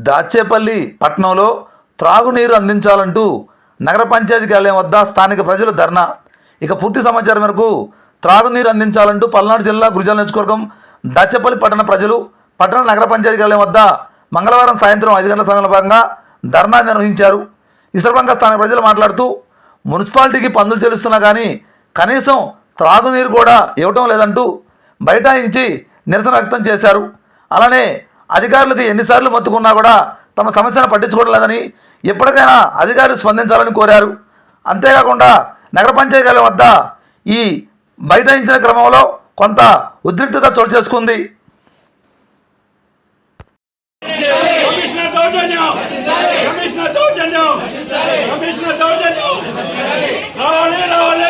దాచేపల్లి పట్టణంలో త్రాగునీరు అందించాలంటూ నగర పంచాయతీ కార్యాలయం వద్ద స్థానిక ప్రజలు ధర్నా. ఇక పూర్తి సమాచారం మేరకు త్రాగునీరు అందించాలంటూ పల్నాడు జిల్లా గురిజాల నియోజకవర్గం దాచేపల్లి పట్టణ ప్రజలు పట్టణ నగర పంచాయతీ కార్యాలయం వద్ద మంగళవారం సాయంత్రం 5 గంటల సమయంలో భాగంగా ధర్నా నిర్వహించారు. ఈ సందర్భంగా స్థానిక ప్రజలు మాట్లాడుతూ మున్సిపాలిటీకి పన్నులు చెల్లిస్తున్నా కానీ కనీసం త్రాగునీరు కూడా ఇవ్వటం లేదంటూ బైఠాయించి నిరసన వ్యక్తం చేశారు. అలానే అధికారులకు ఎన్నిసార్లు మొత్తుకున్నా కూడా తమ సమస్యను పట్టించుకోవడం లేదని, ఎప్పటికైనా అధికారులు స్పందించాలని కోరారు. అంతేకాకుండా నగర పంచాయతీ కార్యాలయం వద్ద ఈ బైఠాయించిన క్రమంలో కొంత ఉద్రిక్తత చోటు చేసుకుంది. రావాలి